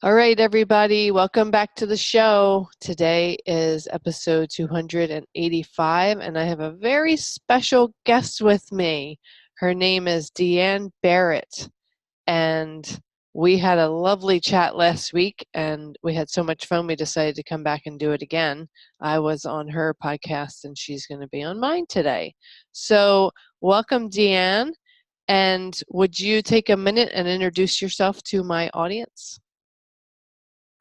All right, everybody, welcome back to the show. Today is episode 285, and I have a very special guest with me. Her name is Deanne Barrett, and we had a lovely chat last week, and we had so much fun we decided to come back and do it again. I was on her podcast, and she's going to be on mine today. So welcome, Deanne, and would you take a minute and introduce yourself to my audience?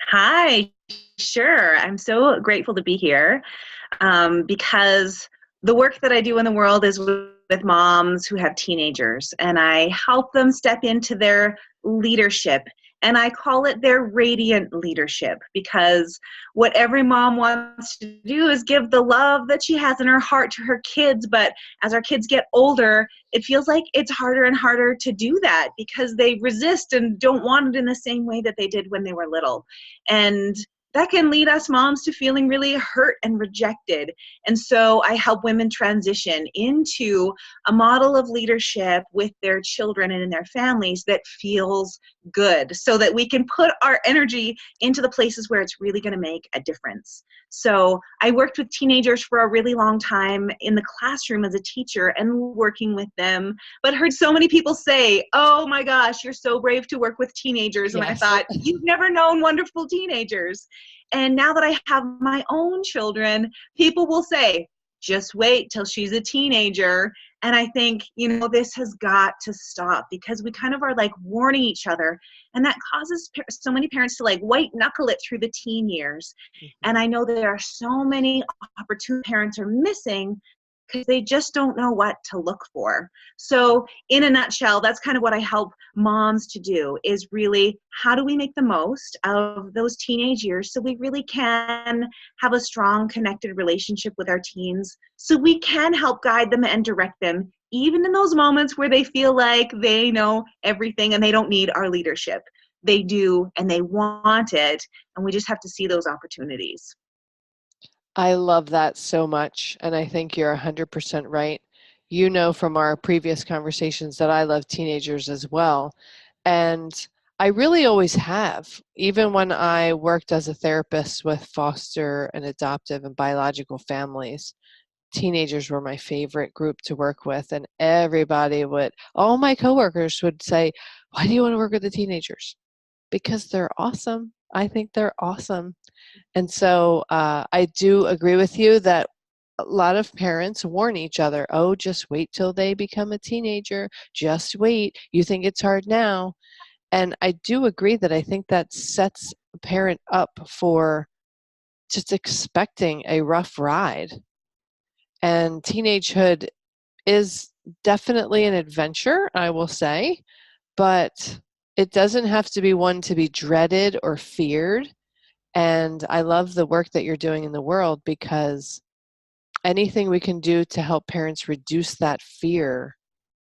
Hi, sure. I'm so grateful to be here because the work that I do in the world is with moms who have teenagers, and I help them step into their leadership. And I call it their radiant leadership because what every mom wants to do is give the love that she has in her heart to her kids. But as our kids get older, it feels like it's harder and harder to do that because they resist and don't want it in the same way that they did when they were little. And that can lead us moms to feeling really hurt and rejected. And so I help women transition into a model of leadership with their children and in their families that feels good so that we can put our energy into the places where it's really going to make a difference. So I worked with teenagers for a really long time in the classroom as a teacher and working with them, but heard so many people say, oh my gosh, you're so brave to work with teenagers. And I Yes. thought, you've never known wonderful teenagers. And now that I have my own children, people will say, just wait till she's a teenager. And I think, this has got to stop because we kind of are like warning each other. And that causes so many parents to like white knuckle it through the teen years. And I know there are so many opportunities parents are missing because they just don't know what to look for. So in a nutshell, that's kind of what I help moms to do is really how do we make the most of those teenage years so we really can have a strong connected relationship with our teens so we can help guide them and direct them even in those moments where they feel like they know everything and they don't need our leadership. They do and they want it, and we just have to see those opportunities. I love that so much, and I think you're 100% right. You know from our previous conversations that I love teenagers as well, and I really always have. Even when I worked as a therapist with foster and adoptive and biological families, teenagers were my favorite group to work with, and all my coworkers would say, "Why do you want to work with the teenagers?" Because they're awesome. I think they're awesome. And so I do agree with you that a lot of parents warn each other, oh, just wait till they become a teenager. Just wait. You think it's hard now. And I do agree that I think that sets a parent up for just expecting a rough ride. And teenagehood is definitely an adventure, I will say, but it doesn't have to be one to be dreaded or feared. And I love the work that you're doing in the world because anything we can do to help parents reduce that fear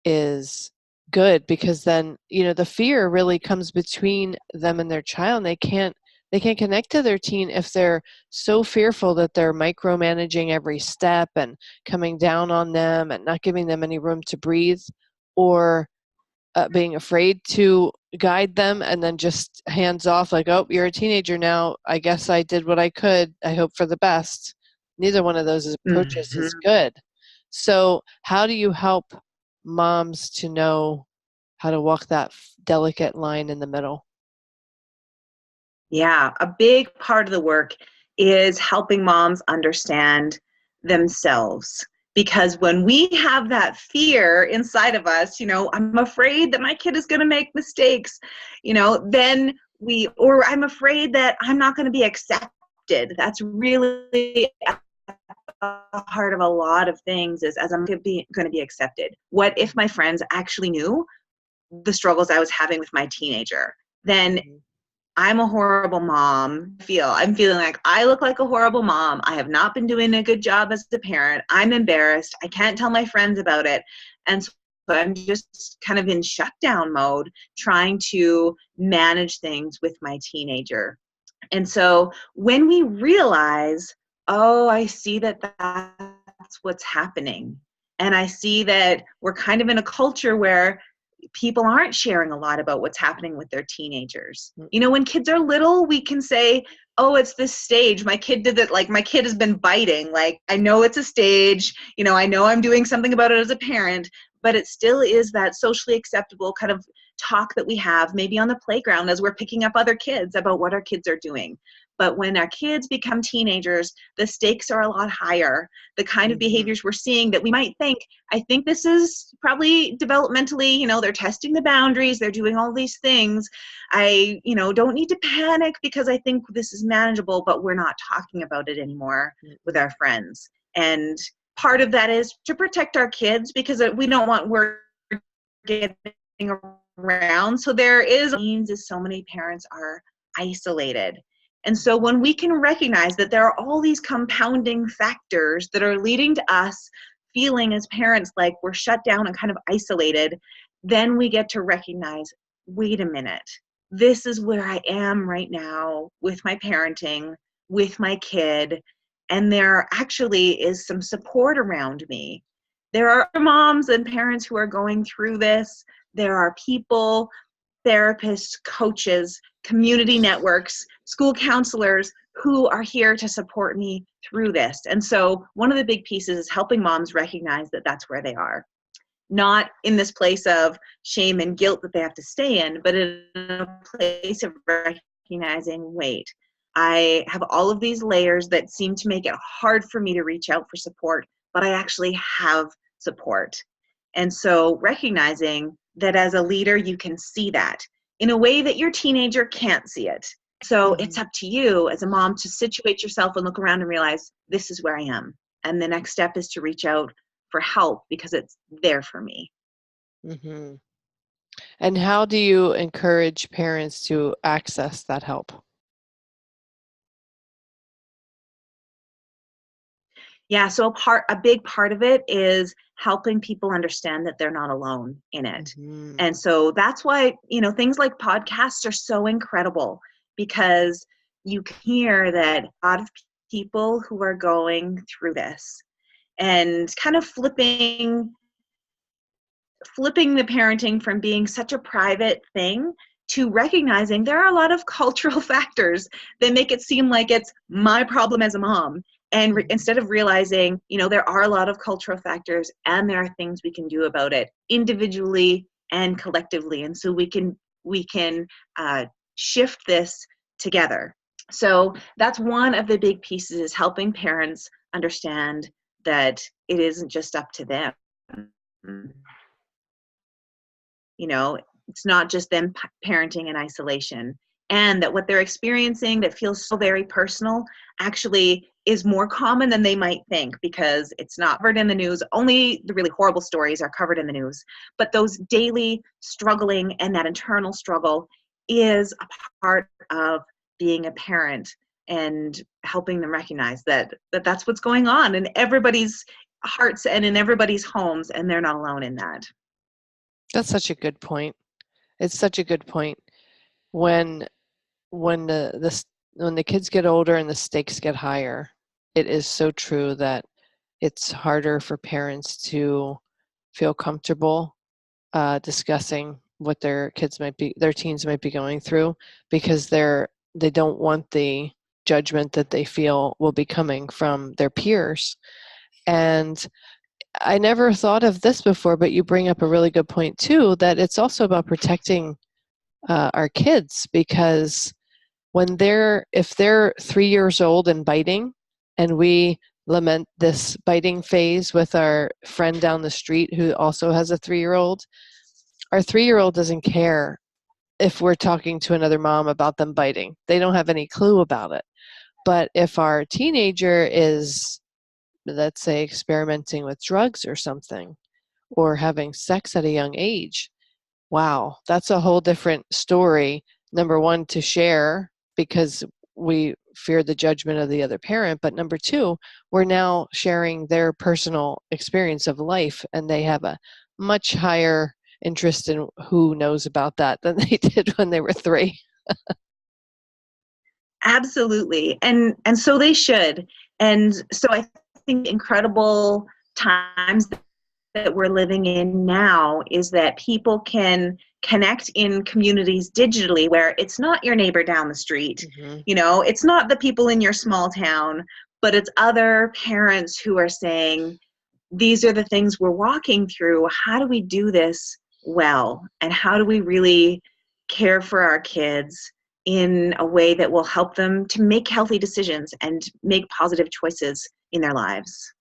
is good because then, the fear really comes between them and their child. And they can't connect to their teen if they're so fearful that they're micromanaging every step and coming down on them and not giving them any room to breathe, or being afraid to guide them and then just hands off like, oh, you're a teenager now. I guess I did what I could. I hope for the best. Neither one of those approaches is good. So how do you help moms to know how to walk that delicate line in the middle? Yeah, a big part of the work is helping moms understand themselves. Because when we have that fear inside of us, I'm afraid that my kid is going to make mistakes, then or I'm afraid that I'm not going to be accepted. That's really at the heart of a lot of things is as I'm going to be accepted. What if my friends actually knew the struggles I was having with my teenager? Then I'm a horrible mom. I'm feeling like I look like a horrible mom. I have not been doing a good job as a parent. I'm embarrassed. I can't tell my friends about it. And so I'm just kind of in shutdown mode, trying to manage things with my teenager. And so when we realize, oh, I see that that's what's happening. And I see that we're kind of in a culture where people aren't sharing a lot about what's happening with their teenagers. Mm. You know, when kids are little, we can say, oh, it's this stage. My kid did that. Like, my kid has been biting. Like, I know it's a stage. You know, I know I'm doing something about it as a parent, but it still is that socially acceptable kind of talk that we have maybe on the playground as we're picking up other kids about what our kids are doing. But when our kids become teenagers, the stakes are a lot higher. The kind of behaviors we're seeing that we might think, I think this is probably developmentally, you know, they're testing the boundaries, they're doing all these things. I, you know, don't need to panic because I think this is manageable, but we're not talking about it anymore with our friends. And part of that is to protect our kids because we don't want word getting around. So there is so many parents are isolated. And so when we can recognize that there are all these compounding factors that are leading to us feeling as parents like we're shut down and kind of isolated, then we get to recognize, wait a minute, this is where I am right now with my parenting, with my kid, and there actually is some support around me. There are moms and parents who are going through this. There are people, therapists, coaches, community networks, school counselors who are here to support me through this. And so one of the big pieces is helping moms recognize that that's where they are. Not in this place of shame and guilt that they have to stay in, but in a place of recognizing, wait, I have all of these layers that seem to make it hard for me to reach out for support, but I actually have support. And so recognizing that as a leader, you can see that in a way that your teenager can't see it. So it's up to you as a mom to situate yourself and look around and realize, this is where I am. And the next step is to reach out for help because it's there for me. Mm-hmm. And how do you encourage parents to access that help? Yeah, so a big part of it is helping people understand that they're not alone in it. Mm-hmm. And so that's why, you know, things like podcasts are so incredible because you can hear that a lot of people who are going through this and kind of flipping the parenting from being such a private thing to recognizing there are a lot of cultural factors that make it seem like it's my problem as a mom. And instead of realizing, you know, there are a lot of cultural factors and there are things we can do about it individually and collectively. And so we can shift this together. So that's one of the big pieces, is helping parents understand that it isn't just up to them. You know, it's not just them parenting in isolation, and that what they're experiencing that feels so very personal actually is more common than they might think, because it's not covered in the news. Only the really horrible stories are covered in the news, but those daily struggling and that internal struggle is a part of being a parent, and helping them recognize that that's what's going on in everybody's hearts and in everybody's homes, and they're not alone in that. That's such a good point. It's such a good point. When when the kids get older and the stakes get higher, it is so true that it's harder for parents to feel comfortable discussing what their teens might be going through, because they don't want the judgment that they feel will be coming from their peers. And I never thought of this before, but you bring up a really good point too, that it's also about protecting our kids, because if they're 3 years old and biting, and we lament this biting phase with our friend down the street who also has a 3-year-old, our 3-year-old doesn't care if we're talking to another mom about them biting. They don't have any clue about it. But if our teenager is, let's say, experimenting with drugs or something, or having sex at a young age, wow, that's a whole different story. Number one, to share, because we fear the judgment of the other parent. But number two, we're now sharing their personal experience of life, and they have a much higher interest in who knows about that than they did when they were 3. Absolutely. And so they should. And so I think incredible times that we're living in now is that people can connect in communities digitally where it's not your neighbor down the street, Mm-hmm. it's not the people in your small town, but it's other parents who are saying, these are the things we're walking through. How do we do this well? And how do we really care for our kids in a way that will help them to make healthy decisions and make positive choices in their lives?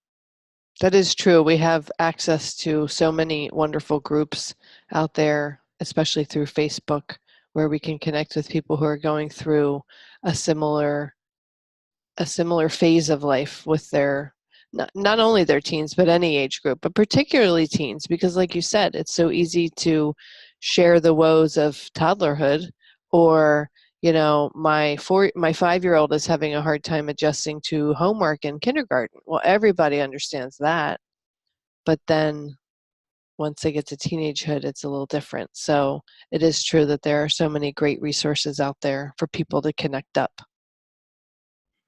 That is true. We have access to so many wonderful groups out there, especially through Facebook, where we can connect with people who are going through a similar a similar phase of life with their not only their teens, but any age group, but particularly teens, because like you said, it's so easy to share the woes of toddlerhood, or my 5-year-old is having a hard time adjusting to homework in kindergarten. Well, everybody understands that, but then once they get to teenagehood, it's a little different. So it is true that there are so many great resources out there for people to connect up.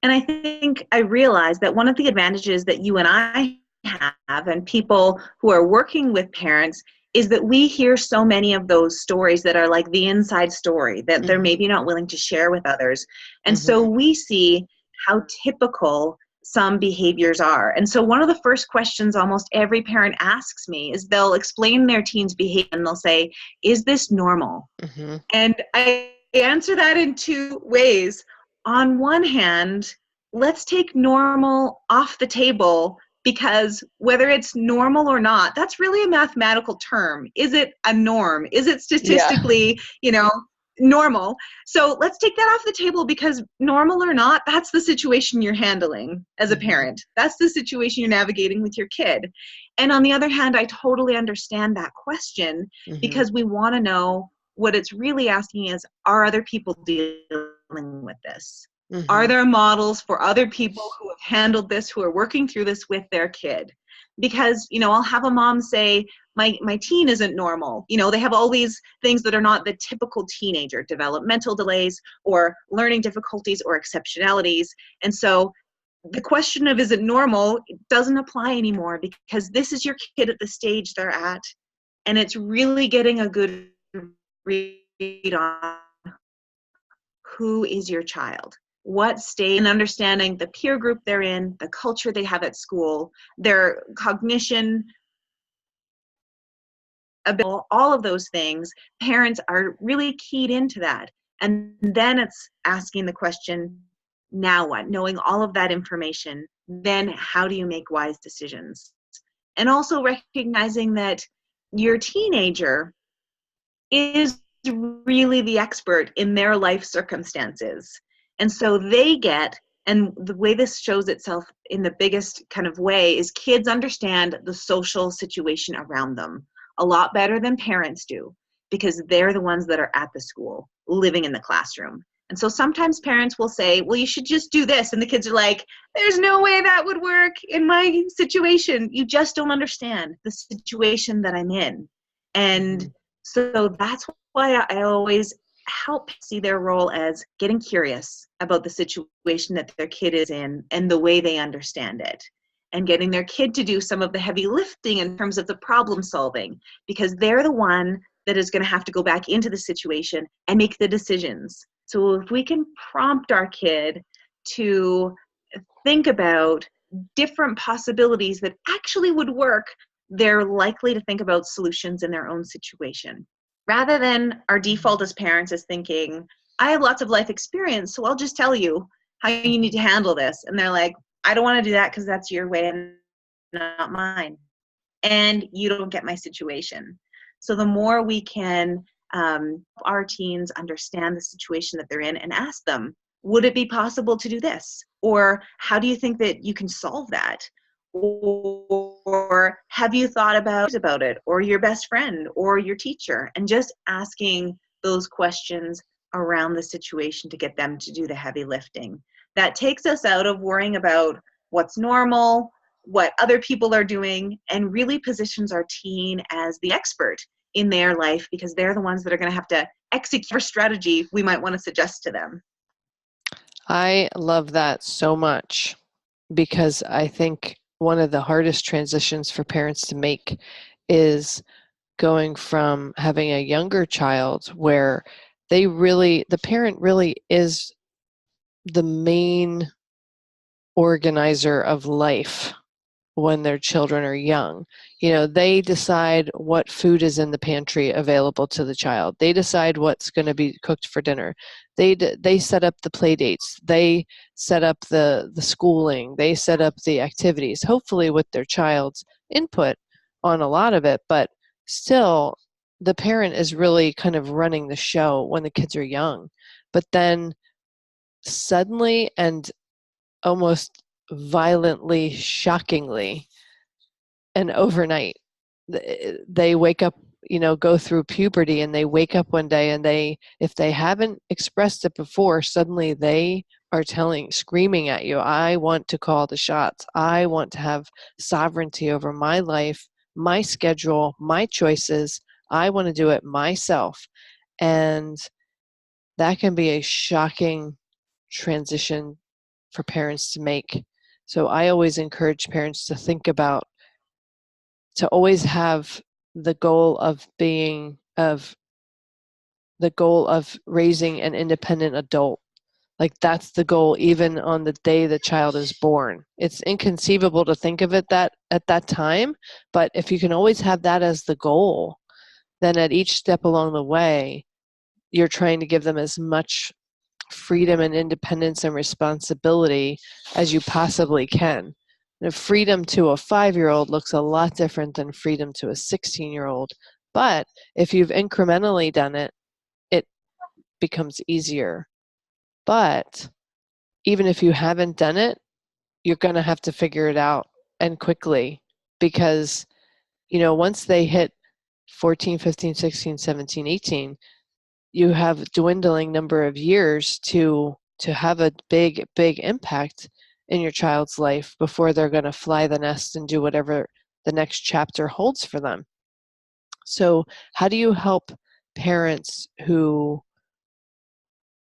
And I think I realized that one of the advantages that you and I have, and people who are working with parents, is that we hear so many of those stories that are like the inside story that they're Hmm. maybe not willing to share with others. And so Hmm. we see how typical some behaviors are. And so one of the first questions almost every parent asks me is, they'll explain their teen's behavior and they'll say, is this normal? Hmm. And I answer that in two ways. On one hand, let's take normal off the table, because whether it's normal or not, that's really a mathematical term. Is it a norm? Is it Yeah. statistically, normal? So let's take that off the table, because normal or not, that's the situation you're handling as a Hmm. parent. That's the situation you're navigating with your kid. And on the other hand, I totally understand that question, Hmm. because we want to know, what it's really asking is, are other people dealing with this? Are Hmm. there models for other people who have handled this, who are working through this with their kid? Because, I'll have a mom say, my teen isn't normal. They have all these things that are not the typical teenager, developmental delays or learning difficulties or exceptionalities. And so the question of, is it normal, doesn't apply anymore, because this is your kid at the stage they're at. And it's really getting a good read on who is your child, what stage, and understanding the peer group they're in, the culture they have at school, their cognition, all of those things. Parents are really keyed into that. And then it's asking the question, now what? Knowing all of that information, then how do you make wise decisions? And also recognizing that your teenager is really the expert in their life circumstances. And so they get, and the way this shows itself in the biggest kind of way is, kids understand the social situation around them a lot better than parents do, because they're the ones that are at the school, living in the classroom. And so sometimes parents will say, well, you should just do this. And the kids are like, there's no way that would work in my situation. You just don't understand the situation that I'm in. And Hmm. so that's why I always help see their role as getting curious about the situation that their kid is in and the way they understand it, and getting their kid to do some of the heavy lifting in terms of the problem solving, because they're the one that is going to have to go back into the situation and make the decisions. So if we can prompt our kid to think about different possibilities that actually would work, they're likely to think about solutions in their own situation. Rather than our default as parents is thinking, I have lots of life experience, so I'll just tell you how you need to handle this. And they're like, I don't want to do that because that's your way and not mine. And you don't get my situation. So the more we can our teens understand the situation that they're in and ask them, would it be possible to do this? Or how do you think that you can solve that? Or have you thought about it? Or your best friend or your teacher? And just asking those questions around the situation to get them to do the heavy lifting. That takes us out of worrying about what's normal, what other people are doing, and really positions our teen as the expert in their life, because they're the ones that are going to have to execute our strategy we might want to suggest to them. I love that so much, because I think one of the hardest transitions for parents to make is going from having a younger child where the parent really is the main organizer of life when their children are young. They decide what food is in the pantry available to the child. They decide what's going to be cooked for dinner. They set up the play dates. They set up the schooling. They set up the activities, hopefully with their child's input on a lot of it, but still the parent is really kind of running the show when the kids are young. But then suddenly and almost violently, shockingly, and overnight, they wake up, go through puberty, and they wake up one day and if they haven't expressed it before, suddenly they are screaming at you, I want to call the shots. I want to have sovereignty over my life, my schedule, my choices. I want to do it myself. And that can be a shocking transition for parents to make. So I always encourage parents to always have the goal of raising an independent adult. Like that's the goal, even on the day the child is born. It's inconceivable to think of it that at that time, but if you can always have that as the goal, then at each step along the way, you're trying to give them as much freedom and independence and responsibility as you possibly can. And freedom to a 5-year-old looks a lot different than freedom to a 16-year-old. But if you've incrementally done it, it becomes easier. But even if you haven't done it, you're going to have to figure it out, and quickly, because once they hit 14, 15, 16, 17, 18, you have a dwindling number of years to have a big impact in your child's life before they're going to fly the nest and do whatever the next chapter holds for them. So how do you help parents who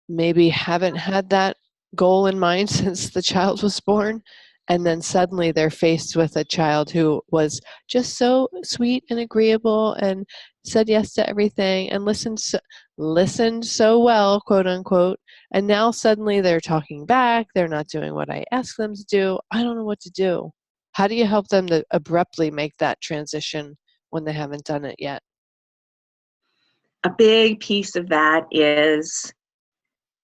maybe haven't had that goal in mind since the child was born, and then suddenly they're faced with a child who was just so sweet and agreeable and said yes to everything and listened so well, quote unquote, and now suddenly they're talking back, they're not doing what I asked them to do. I don't know what to do. How do you help them to abruptly make that transition when they haven't done it yet? A big piece of that is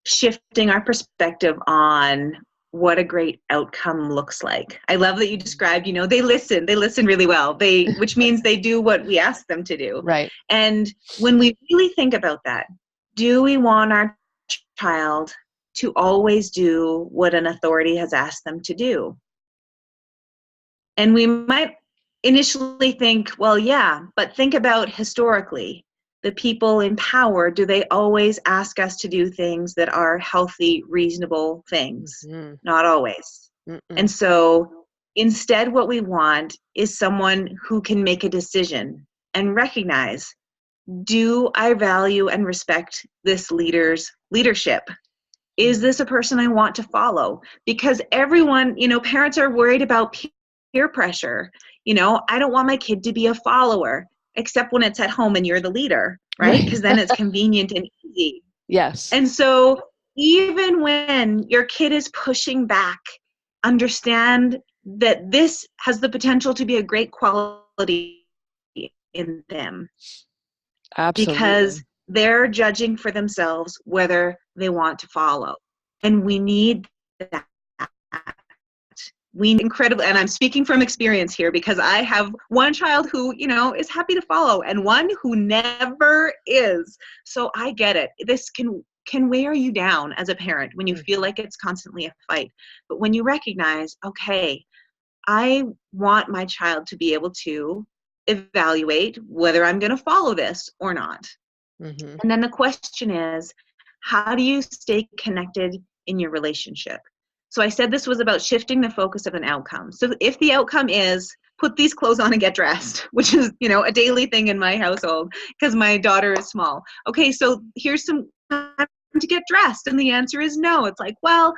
shifting our perspective on what a great outcome looks like. I love that you described, they listen really well, which means they do what we ask them to do. Right. And when we really think about that, do we want our child to always do what an authority has asked them to do? And we might initially think, well, yeah, but think about historically. The people in power, do they always ask us to do things that are healthy, reasonable things? Mm-hmm. Not always. Mm-mm. And so instead, what we want is someone who can make a decision and recognize, do I value and respect this leader's leadership? Is this a person I want to follow? Because everyone, parents are worried about peer pressure. I don't want my kid to be a follower, except when it's at home and you're the leader, right? Because then it's convenient and easy. Yes. And so even when your kid is pushing back, understand that this has the potential to be a great quality in them. Absolutely. Because they're judging for themselves whether they want to follow. And we need that. And I'm speaking from experience here because I have one child who, is happy to follow and one who never is. So I get it. This can wear you down as a parent when you feel like it's constantly a fight. But when you recognize, okay, I want my child to be able to evaluate whether I'm going to follow this or not. Mm-hmm. And then the question is, how do you stay connected in your relationship? So I said this was about shifting the focus of an outcome. So if the outcome is put these clothes on and get dressed, which is, a daily thing in my household because my daughter is small. Okay, so here's some time to get dressed. And the answer is no. It's like, well,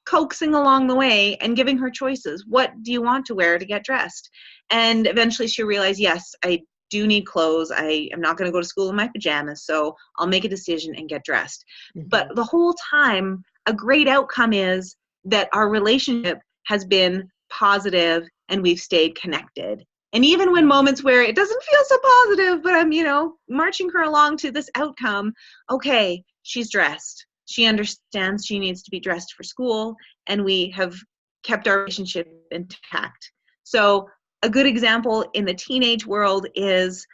coaxing along the way and giving her choices. What do you want to wear to get dressed? And eventually she'll realize, yes, I do need clothes. I am not going to go to school in my pajamas, so I'll make a decision and get dressed. But Mm-hmm. the whole time, a great outcome is that our relationship has been positive and we've stayed connected. And even when moments where it doesn't feel so positive, but I'm, marching her along to this outcome, okay, she's dressed. She understands she needs to be dressed for school, and we have kept our relationship intact. So a good example in the teenage world is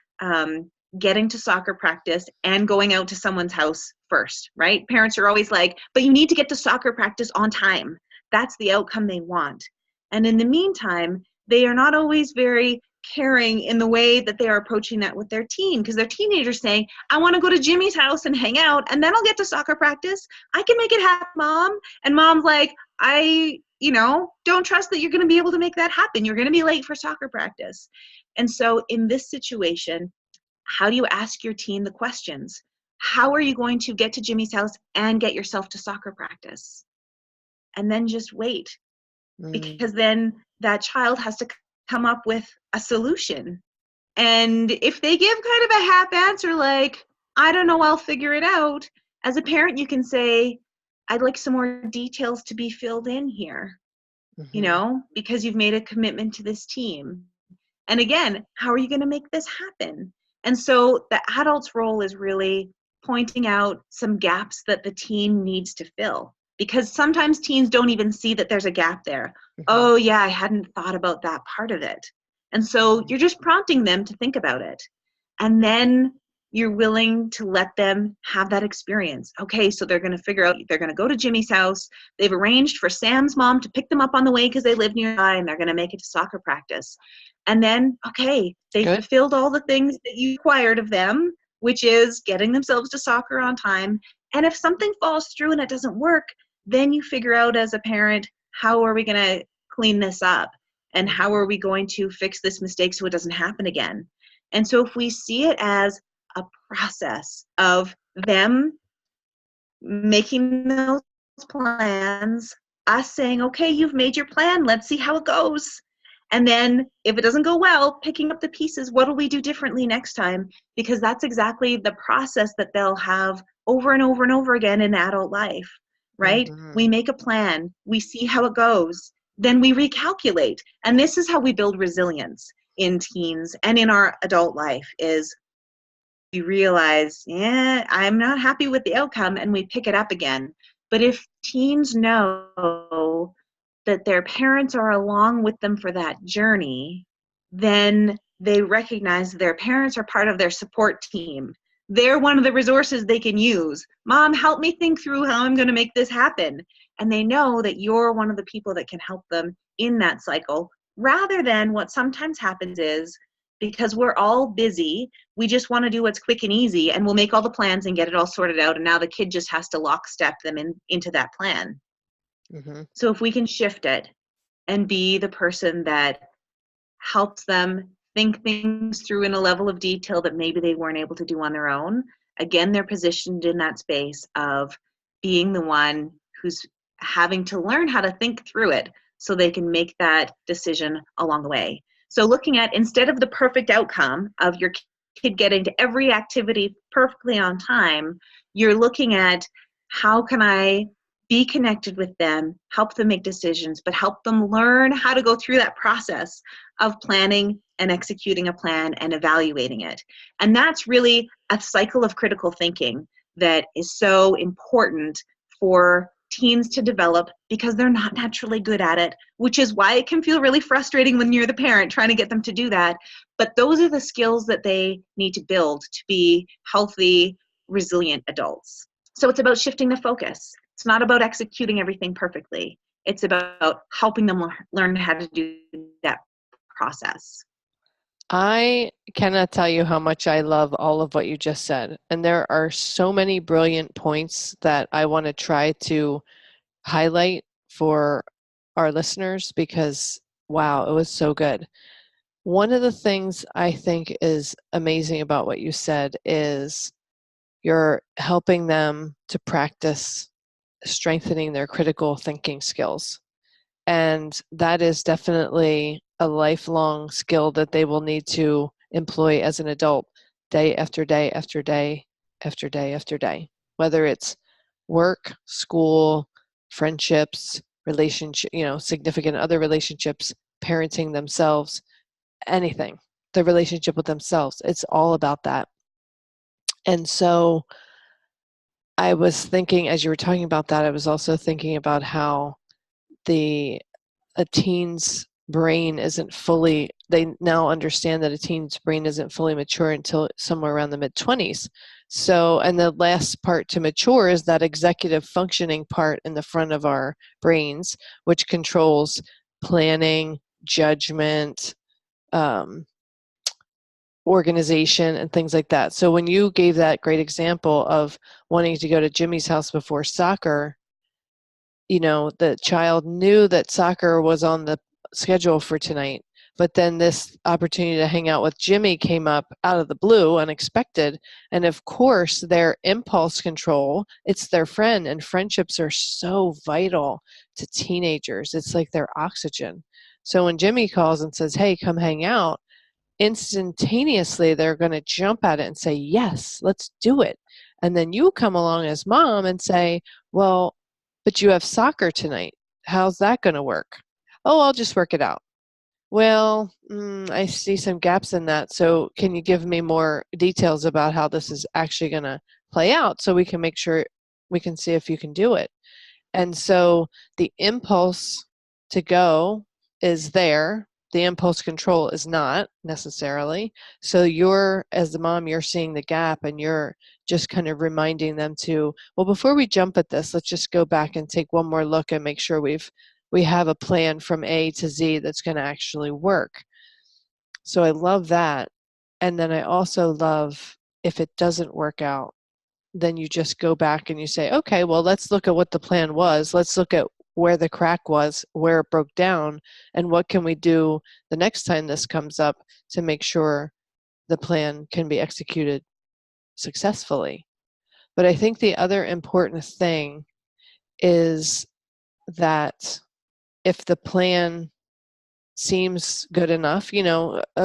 getting to soccer practice and going out to someone's house first, right? Parents are always like, but you need to get to soccer practice on time. That's the outcome they want. And in the meantime, they are not always very caring in the way that they are approaching that with their teen, because their teenagers saying, I want to go to Jimmy's house and hang out, and then I'll get to soccer practice. I can make it happen, Mom. And Mom's like, I don't trust that you're going to be able to make that happen. You're going to be late for soccer practice. And so in this situation, how do you ask your teen the questions? How are you going to get to Jimmy's house and get yourself to soccer practice? And then just wait, because then that child has to come up with a solution. And if they give kind of a half answer, like, I don't know, I'll figure it out, as a parent, you can say, I'd like some more details to be filled in here, Mm-hmm. because you've made a commitment to this team. And again, how are you going to make this happen? And so the adult's role is really pointing out some gaps that the teen needs to fill, because sometimes teens don't even see that there's a gap there. Mm-hmm. Oh, yeah, I hadn't thought about that part of it. And so you're just prompting them to think about it. And then you're willing to let them have that experience. Okay, so they're going to figure out, they're going to go to Jimmy's house. They've arranged for Sam's mom to pick them up on the way because they live nearby, and they're going to make it to soccer practice. And then, okay, they Good. fulfilled all the things that you required of them, which is getting themselves to soccer on time. And if something falls through and it doesn't work, then you figure out as a parent, how are we going to clean this up? And how Mm-hmm. are we going to fix this mistake so it doesn't happen again? And so if we see it as a process of them making those plans, us saying, okay, you've made your plan, let's see how it goes. And then if it doesn't go well, picking up the pieces, what will we do differently next time? Because that's exactly the process that they'll have over and over and over again in adult life, right? Mm-hmm. We make a plan, we see how it goes, then we recalculate. And this is how we build resilience in teens and in our adult life, is we realize, yeah, I'm not happy with the outcome, and we pick it up again. But if teens know that their parents are along with them for that journey, then they recognize their parents are part of their support team. They're one of the resources they can use. Mom, help me think through how I'm going to make this happen. And they know that you're one of the people that can help them in that cycle, rather than what sometimes happens is, because we're all busy, we just want to do what's quick and easy, and we'll make all the plans and get it all sorted out, and now the kid just has to lockstep them into that plan. Mm-hmm. So if we can shift it and be the person that helps them think things through in a level of detail that maybe they weren't able to do on their own, again, they're positioned in that space of being the one who's having to learn how to think through it so they can make that decision along the way. So looking at, instead of the perfect outcome of your kid getting to every activity perfectly on time, you're looking at, how can I be connected with them, help them make decisions, but help them learn how to go through that process of planning and executing a plan and evaluating it. And that's really a cycle of critical thinking that is so important for teens to develop, because they're not naturally good at it, which is why it can feel really frustrating when you're the parent trying to get them to do that. But those are the skills that they need to build to be healthy, resilient adults. So it's about shifting the focus. It's not about executing everything perfectly. It's about helping them learn how to do that process. I cannot tell you how much I love all of what you just said. And there are so many brilliant points that I want to try to highlight for our listeners because, wow, it was so good. One of the things I think is amazing about what you said is you're helping them to practice strengthening their critical thinking skills. And that is definitely a lifelong skill that they will need to employ as an adult, day after day after day after day after day, whether it's work, school, friendships, relationship, significant other relationships, parenting themselves, anything, the relationship with themselves. It's all about that. And so I was thinking, as you were talking about that, I was also thinking about how the a teen's brain isn't fully, they now understand that a teen's brain isn't fully mature until somewhere around the mid-20s. So, and the last part to mature is that executive functioning part in the front of our brains, which controls planning, judgment, um, organization, and things like that. So when you gave that great example of wanting to go to Jimmy's house before soccer, the child knew that soccer was on the schedule for tonight, but then this opportunity to hang out with Jimmy came up out of the blue, unexpected. And of course, their impulse control, it's their friend, and friendships are so vital to teenagers. It's like their oxygen. So when Jimmy calls and says, hey, come hang out, instantaneously they're going to jump at it and say, yes, let's do it. And then you come along as mom and say, well, but you have soccer tonight. How's that going to work? Oh, I'll just work it out. Well, I see some gaps in that. So can you give me more details about how this is actually going to play out so we can make sure we can see if you can do it? And so the impulse to go is there. The impulse control is not necessarily. So as the mom, you're seeing the gap and you're just kind of reminding them to, well, before we jump at this, let's just go back and take one more look and make sure we have a plan from A to Z that's going to actually work. So I love that. And then I also love, if it doesn't work out, then you just go back and you say, okay, well, let's look at what the plan was. Let's look at where the crack was, where it broke down, and what can we do the next time this comes up to make sure the plan can be executed successfully. But I think the other important thing is that if the plan seems good enough,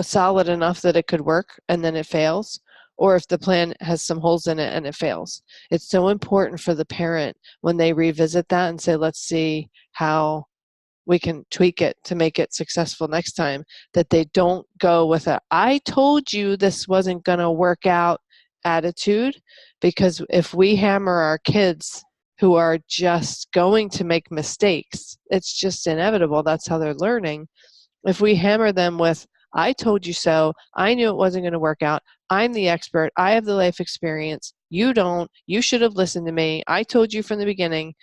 solid enough that it could work, and then it fails, or if the plan has some holes in it and it fails. It's so important for the parent when they revisit that and say, let's see how we can tweak it to make it successful next time, that they don't go with a, I told you this wasn't going to work out attitude. Because if we hammer our kids who are just going to make mistakes, it's just inevitable. That's how they're learning. If we hammer them with, I told you so, I knew it wasn't going to work out, I'm the expert, I have the life experience, you don't, you should have listened to me, I told you from the beginning,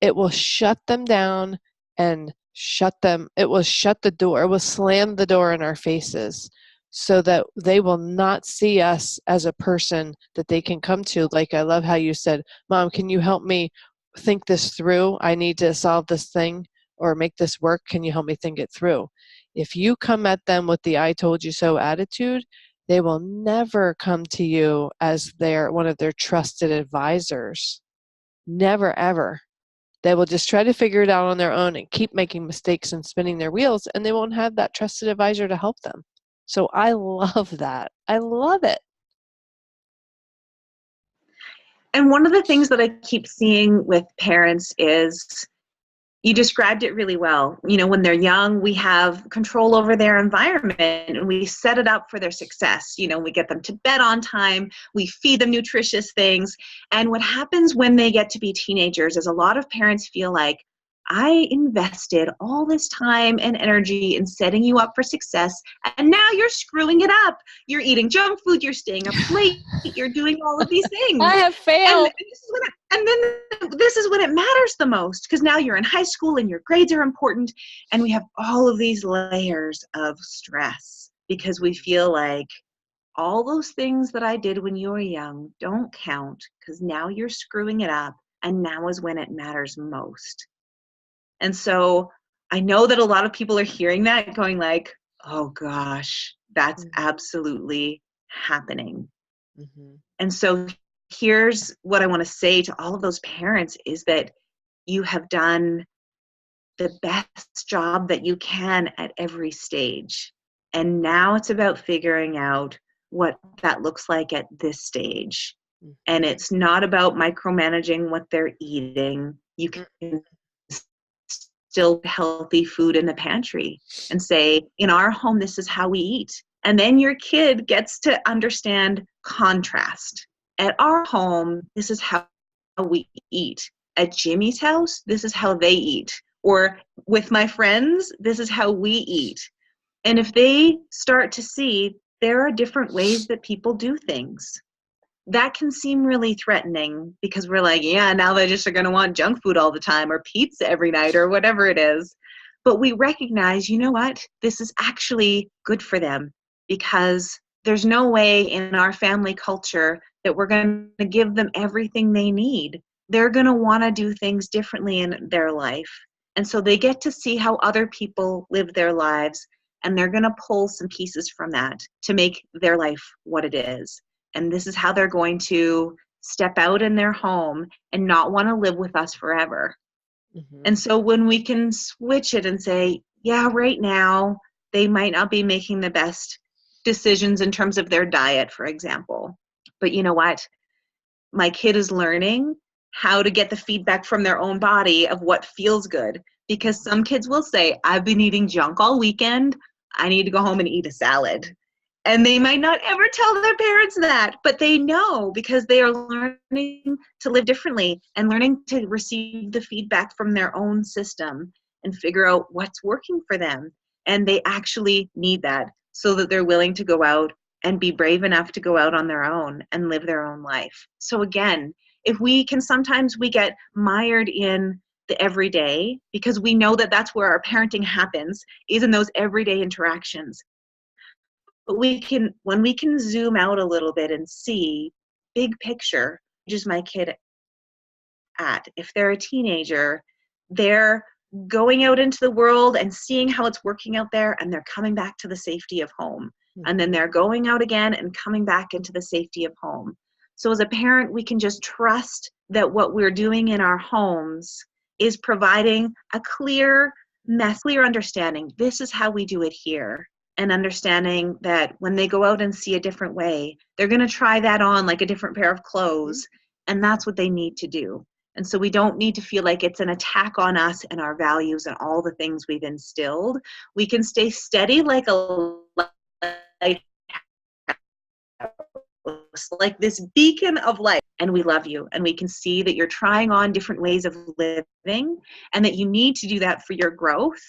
it will shut them down and it will shut the door, it will slam the door in our faces so that they will not see us as a person that they can come to. Like, I love how you said, Mom, can you help me think this through? I need to solve this thing or make this work. Can you help me think it through? If you come at them with the I told you so attitude, they will never come to you as one of their trusted advisors. Never, ever. They will just try to figure it out on their own and keep making mistakes and spinning their wheels, and they won't have that trusted advisor to help them. So I love that. I love it. And one of the things that I keep seeing with parents is, you described it really well. When they're young, we have control over their environment and we set it up for their success. We get them to bed on time, we feed them nutritious things. And what happens when they get to be teenagers is a lot of parents feel like, I invested all this time and energy in setting you up for success, and now you're screwing it up. You're eating junk food, you're staying up late, you're doing all of these things. I have failed. And then this is when it matters the most, because now you're in high school and your grades are important, and we have all of these layers of stress because we feel like all those things that I did when you were young don't count because now you're screwing it up, and now is when it matters most. And so I know that a lot of people are hearing that going like, oh gosh, that's absolutely happening. Mm-hmm. And so here's what I want to say to all of those parents is that you have done the best job that you can at every stage. And now it's about figuring out what that looks like at this stage. And Mhm. it's not about micromanaging what they're eating. You can still healthy food in the pantry and say, in our home, this is how we eat. And then your kid gets to understand contrast. At our home, this is how we eat. At Jimmy's house, this is how they eat. Or with my friends, this is how we eat. And if they start to see there are different ways that people do things, that can seem really threatening because we're like, yeah, now they just are going to want junk food all the time or pizza every night or whatever it is. But we recognize, you know what? This is actually good for them because there's no way in our family culture that we're going to give them everything they need. They're going to want to do things differently in their life. And so they get to see how other people live their lives, and they're going to pull some pieces from that to make their life what it is. And this is how they're going to step out in their home and not want to live with us forever. Mhm. And so when we can switch it and say, yeah, right now, they might not be making the best decisions in terms of their diet, for example. But you know what? My kid is learning how to get the feedback from their own body of what feels good. Because some kids will say, I've been eating junk all weekend. I need to go home and eat a salad. And they might not ever tell their parents that, but they know because they are learning to live differently and learning to receive the feedback from their own system and figure out what's working for them. And they actually need that so that they're willing to go out and be brave enough to go out on their own and live their own life. So again, if we can, sometimes we get mired in the everyday because we know that that's where our parenting happens, is in those everyday interactions. But we can, when we can zoom out a little bit and see big picture, just my kid at, if they're a teenager, they're going out into the world and seeing how it's working out there, and they're coming back to the safety of home. And then Mhm. they're going out again and coming back into the safety of home. So as a parent, we can just trust that what we're doing in our homes is providing a clear clear understanding. This is how we do it here. And understanding that when they go out and see a different way, they're going to try that on like a different pair of clothes. And that's what they need to do. And so we don't need to feel like it's an attack on us and our values and all the things we've instilled. We can stay steady like a lighthouse, like this beacon of light. And we love you. And we can see that you're trying on different ways of living and that you need to do that for your growth.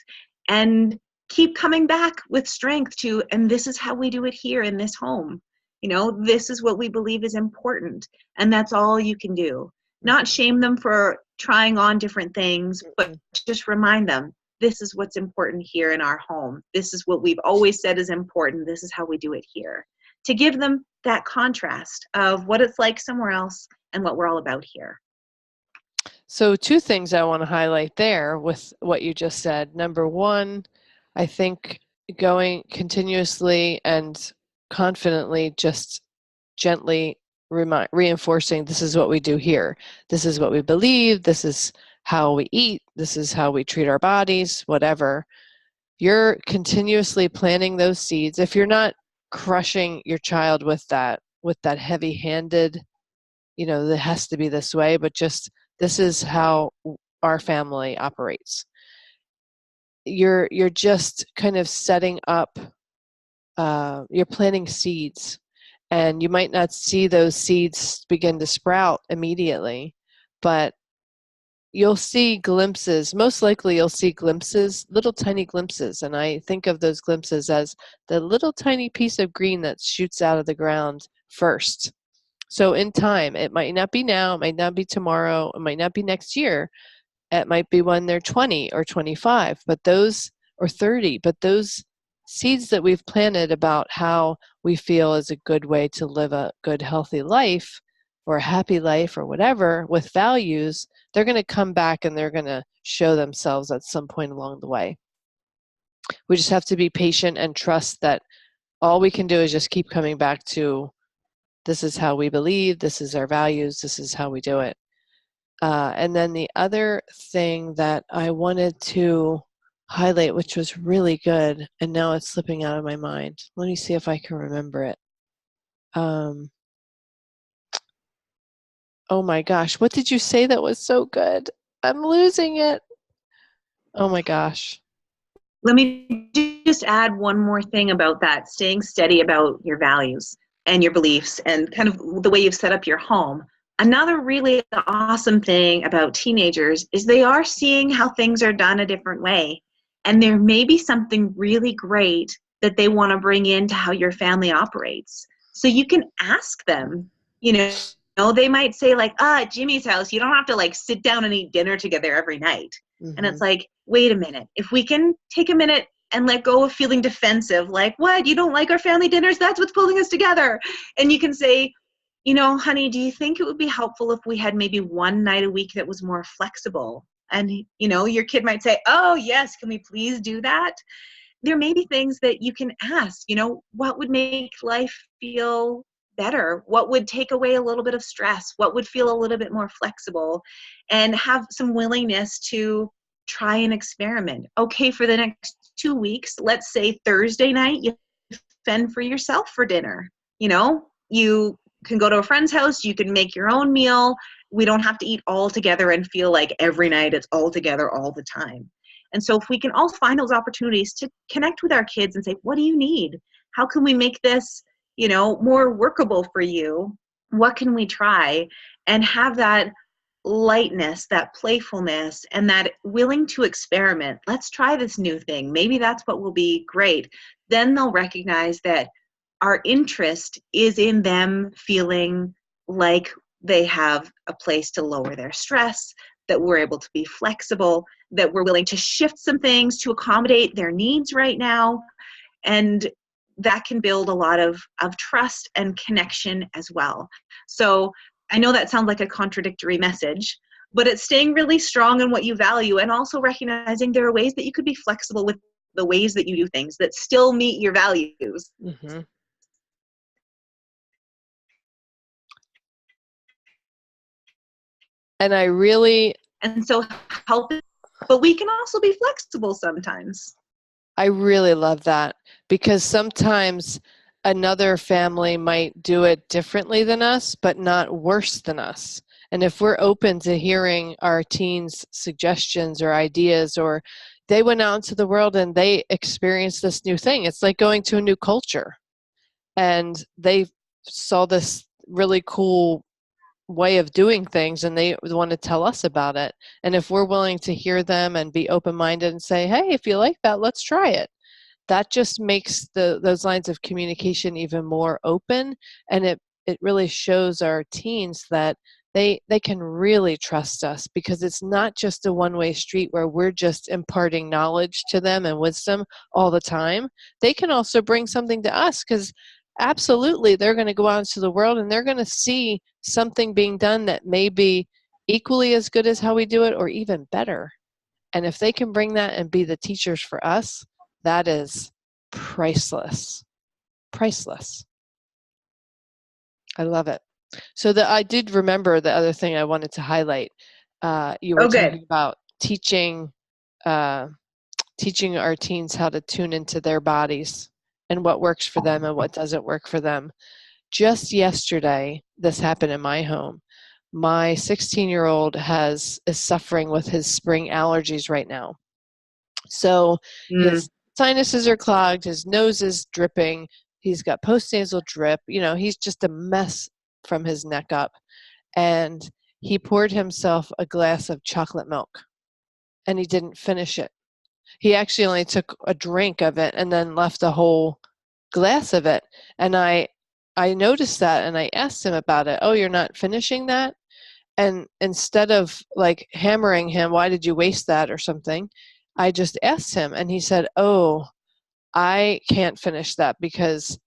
And keep coming back with strength to, and this is how we do it here in this home. You know, this is what we believe is important. And that's all you can do. Not Mhm. shame them for trying on different things, but Mhm. just remind them this is what's important here in our home. This is what we've always said is important. This is how we do it here. To give them that contrast of what it's like somewhere else and what we're all about here. So, two things I want to highlight there with what you just said. Number one, I think going continuously and confidently, just gently reinforcing this is what we do here. This is what we believe. This is how we eat. This is how we treat our bodies, whatever. You're continuously planting those seeds. If you're not crushing your child with that heavy-handed, that has to be this way, but just this is how our family operates. You're just kind of setting up, you're planting seeds, and you might not see those seeds begin to sprout immediately, but you'll see glimpses. Most likely you'll see glimpses, little tiny glimpses, and I think of those glimpses as the little tiny piece of green that shoots out of the ground first. So in time, it might not be now, it might not be tomorrow, it might not be next year. It might be when they're 20 or 25, or 30, but those seeds that we've planted about how we feel is a good way to live a good, healthy life or a happy life or whatever with values, they're going to come back and they're going to show themselves at some point along the way. We just have to be patient and trust that all we can do is just keep coming back to this is how we believe, this is our values, this is how we do it. And then the other thing that I wanted to highlight, which was really good, and now it's slipping out of my mind. Let me see if I can remember it. Oh my gosh, what did you say that was so good? I'm losing it. Oh my gosh. Let me just add one more thing about that, staying steady about your values and your beliefs and kind of the way you've set up your home. Another really awesome thing about teenagers is they are seeing how things are done a different way. And there may be something really great that they want to bring into how your family operates. So you can ask them, you know, they might say like, at Jimmy's house, you don't have to like sit down and eat dinner together every night. And Mm-hmm. it's like, wait a minute, if we can take a minute and let go of feeling defensive, like, what, you don't like our family dinners? That's what's pulling us together. And you can say, you know, honey, do you think it would be helpful if we had maybe one night a week that was more flexible? And, you know, your kid might say, oh, yes, can we please do that? There may be things that you can ask, you know, what would make life feel better? What would take away a little bit of stress? What would feel a little bit more flexible? And have some willingness to try an experiment. Okay, for the next 2 weeks, let's say Thursday night, you fend for yourself for dinner. You know, you can go to a friend's house, you can make your own meal. We don't have to eat all together and feel like every night it's all together all the time. And so if we can all find those opportunities to connect with our kids and say, what do you need? How can we make this, you know, more workable for you? What can we try? And have that lightness, that playfulness, and that willing to experiment. Let's try this new thing. Maybe that's what will be great. Then they'll recognize that our interest is in them feeling like they have a place to lower their stress, that we're able to be flexible, that we're willing to shift some things to accommodate their needs right now. And that can build a lot of trust and connection as well. So I know that sounds like a contradictory message, but it's staying really strong in what you value and also recognizing there are ways that you could be flexible with the ways that you do things that still meet your values. Mm-hmm. And I really, And so help, but we can also be flexible sometimes. I really love that, because sometimes another family might do it differently than us, but not worse than us. And if we're open to hearing our teens' suggestions or ideas, or they went out into the world and they experienced this new thing, it's like going to a new culture and they saw this really cool way of doing things and they want to tell us about it. And if we're willing to hear them and be open-minded and say, hey, if you like that, let's try it, that just makes those lines of communication even more open. And it really shows our teens that they can really trust us, because it's not just a one-way street where we're just imparting knowledge to them and wisdom all the time. They can also bring something to us, because absolutely they're going to go out into the world and they're going to see something being done that may be equally as good as how we do it or even better. And if they can bring that and be the teachers for us, that is priceless. Priceless. I love it. So I did remember the other thing I wanted to highlight. You were Oh, good. talking about uh, teaching our teens how to tune into their bodies and what works for them and what doesn't work for them. Just yesterday, this happened in my home. My 16-year-old is suffering with his spring allergies right now. So Mm. his sinuses are clogged, his nose is dripping, he's got postnasal drip, he's just a mess from his neck up. And he poured himself a glass of chocolate milk and he didn't finish it. He actually only took a drink of it and then left a whole glass of it. And I noticed that and I asked him about it. Oh, you're not finishing that? And instead of like hammering him, why did you waste that or something, I just asked him and he said, oh, I can't finish that because,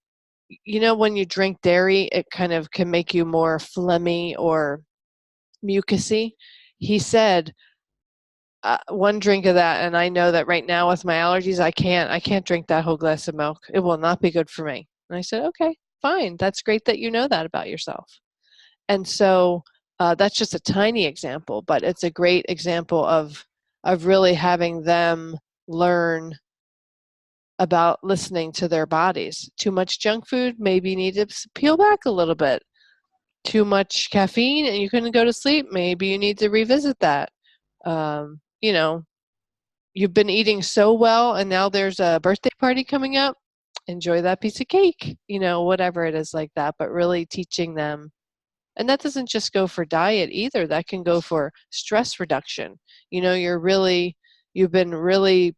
when you drink dairy, it kind of can make you more phlegmy or mucusy. He said, one drink of that, and I know that right now with my allergies, I can't drink that whole glass of milk. It will not be good for me. And I said, okay, fine. That's great that you know that about yourself. And so That's just a tiny example, but it's a great example of really having them learn about listening to their bodies. Too much junk food, maybe you need to peel back a little bit. Too much caffeine and you couldn't go to sleep, maybe you need to revisit that. You know, you've been eating so well and now there's a birthday party coming up, enjoy that piece of cake, whatever it is like that, but really teaching them. And that doesn't just go for diet either. That can go for stress reduction. You've been really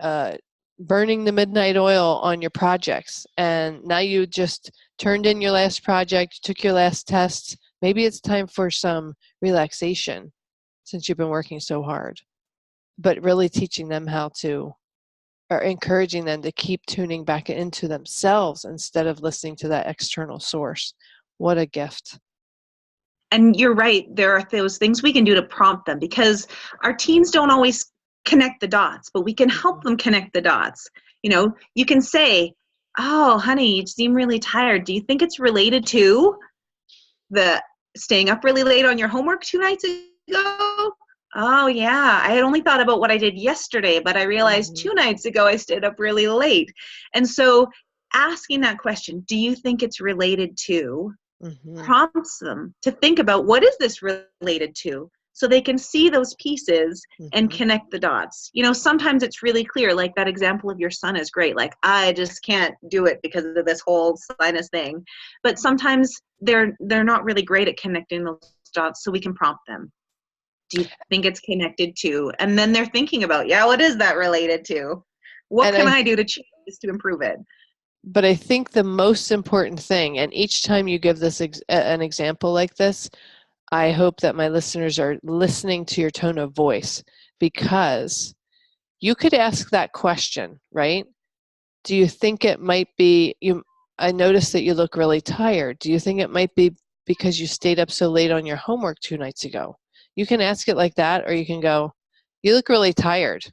uh, burning the midnight oil on your projects, and now you just turned in your last project, took your last test. Maybe it's time for some relaxation since you've been working so hard. But really teaching them or encouraging them to keep tuning back into themselves instead of listening to that external source. What a gift. And you're right, there are those things we can do to prompt them, because our teens don't always connect the dots, but we can help them connect the dots. You can say, oh, honey, you seem really tired. Do you think it's related to the staying up really late on your homework 2 nights ago? Oh, yeah, I had only thought about what I did yesterday, but I realized 2 nights ago I stayed up really late. And so asking that question, do you think it's related to, prompts them to think about, what is this related to? So they can see those pieces and connect the dots. Sometimes it's really clear, like that example of your son is great. Like, I just can't do it because of this whole sinus thing. But sometimes they're not really great at connecting those dots, so we can prompt them. Do you think it's connected to? And then they're thinking about, yeah, what is that related to? What can I do to change this to improve it? But I think the most important thing, and each time you give this an example like this, I hope that my listeners are listening to your tone of voice, because you could ask that question, right? Do you think it might be, I noticed that you look really tired. Do you think it might be because you stayed up so late on your homework 2 nights ago? You can ask it like that, or you can go, you look really tired.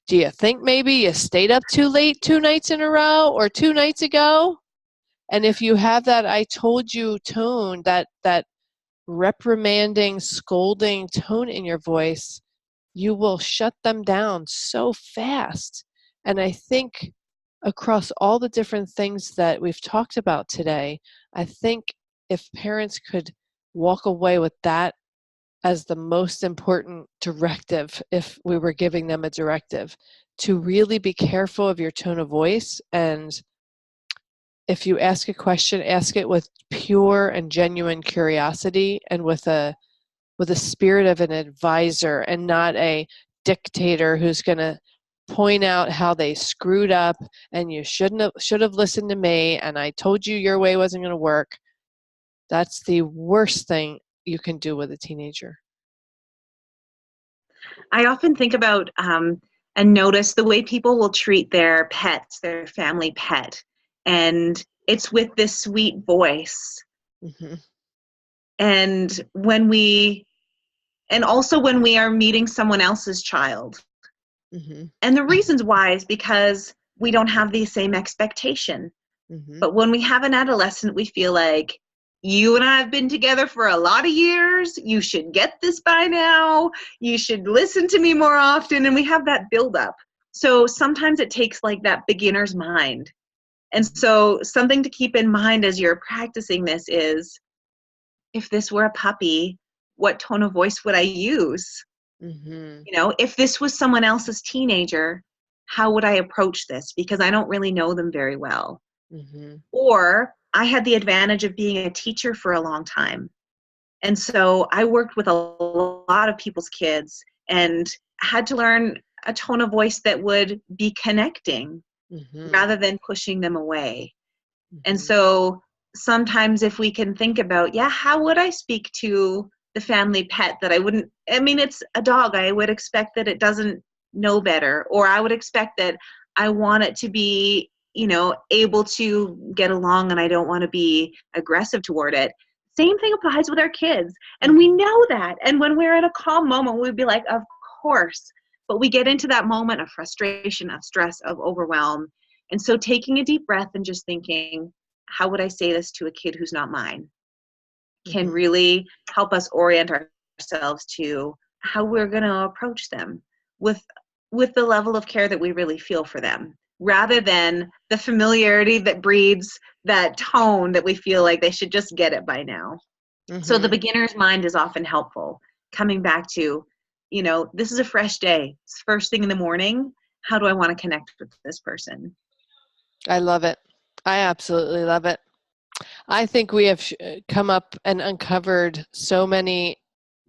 Do you think maybe you stayed up too late 2 nights in a row or 2 nights ago? And if you have that I told you tone, that reprimanding, scolding tone in your voice, you will shut them down so fast. And I think across all the different things that we've talked about today, I think if parents could walk away with that as the most important directive, if we were giving them a directive, to really be careful of your tone of voice. And if you ask a question, ask it with pure and genuine curiosity and with a spirit of an advisor and not a dictator who's going to point out how they screwed up and you should have listened to me and I told you your way wasn't going to work. That's the worst thing you can do with a teenager. I often think about and notice the way people will treat their pets, their family pet, and it's with this sweet voice. And also when we are meeting someone else's child. And the reasons why is because we don't have the same expectation. But when we have an adolescent, we feel like, you and I have been together for a lot of years. You should get this by now. You should listen to me more often. And we have that buildup. So sometimes it takes like that beginner's mind. And so something to keep in mind as you're practicing this is, if this were a puppy, what tone of voice would I use? If this was someone else's teenager, how would I approach this? Because I don't really know them very well. Or I had the advantage of being a teacher for a long time. And so I worked with a lot of people's kids and had to learn a tone of voice that would be connecting rather than pushing them away. And so sometimes if we can think about, how would I speak to the family pet that it's a dog. I would expect that it doesn't know better, or I would expect that I want it to be, able to get along and I don't want to be aggressive toward it. Same thing applies with our kids. And we know that. And when we're in a calm moment, we'd be like, of course. But we get into that moment of frustration, of stress, of overwhelm. And so taking a deep breath and just thinking, how would I say this to a kid who's not mine? can Mhm. really help us orient ourselves to how we're going to approach them with the level of care that we really feel for them, rather than the familiarity that breeds that tone that we feel like they should just get it by now. So the Mhm. beginner's mind is often helpful. Coming back to, this is a fresh day. It's first thing in the morning. How do I want to connect with this person? I love it. I absolutely love it. I think we have come up and uncovered so many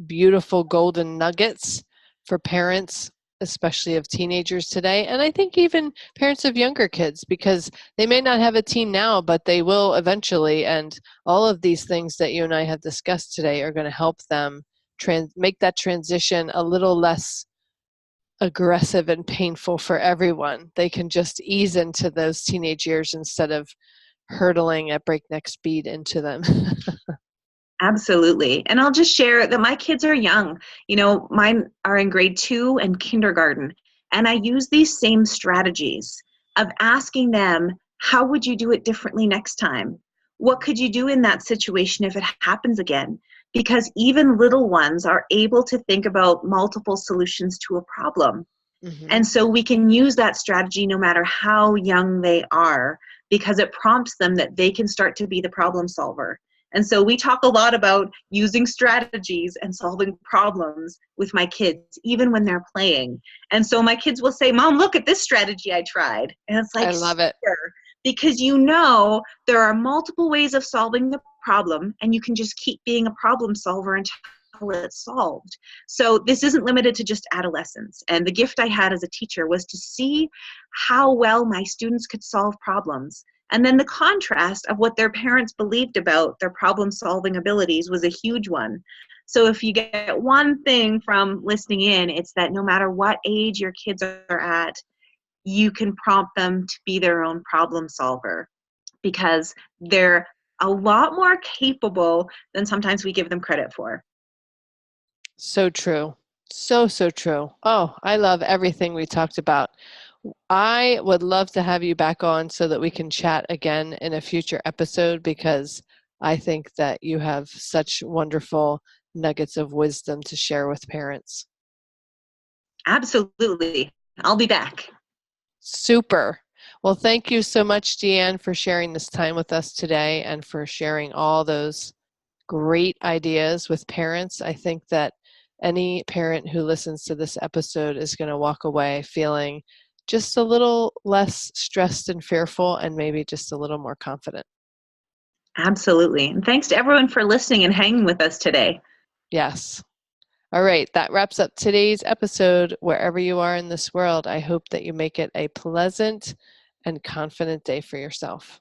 beautiful golden nuggets for parents, especially of teenagers today. And I think even parents of younger kids, because they may not have a teen now, but they will eventually. And all of these things that you and I have discussed today are going to help them make that transition a little less aggressive and painful for everyone. They can just ease into those teenage years instead of hurtling at breakneck speed into them. Absolutely. And I'll just share that my kids are young. Mine are in grade 2 and kindergarten. And I use these same strategies of asking them, how would you do it differently next time? What could you do in that situation if it happens again? Because even little ones are able to think about multiple solutions to a problem. Hmm. And so we can use that strategy no matter how young they are, because it prompts them that they can start to be the problem solver. And so we talk a lot about using strategies and solving problems with my kids, even when they're playing. And so my kids will say, Mom, look at this strategy I tried. And it's I like, love it. sure, because there are multiple ways of solving the problem, and you can just keep being a problem solver until it's solved. So this isn't limited to just adolescence. And the gift I had as a teacher was to see how well my students could solve problems. And then the contrast of what their parents believed about their problem solving abilities was a huge one. So if you get one thing from listening in, it's that no matter what age your kids are at, you can prompt them to be their own problem solver, because they're a lot more capable than sometimes we give them credit for. So true. So, so true. Oh, I love everything we talked about. I would love to have you back on so that we can chat again in a future episode because I think that you have such wonderful nuggets of wisdom to share with parents. Absolutely. I'll be back. Super. Well, thank you so much, Deanne, for sharing this time with us today and for sharing all those great ideas with parents. I think that any parent who listens to this episode is going to walk away feeling just a little less stressed and fearful and maybe just a little more confident. Absolutely. And thanks to everyone for listening and hanging with us today. Yes. All right, that wraps up today's episode. Wherever you are in this world, I hope that you make it a pleasant and confident day for yourself.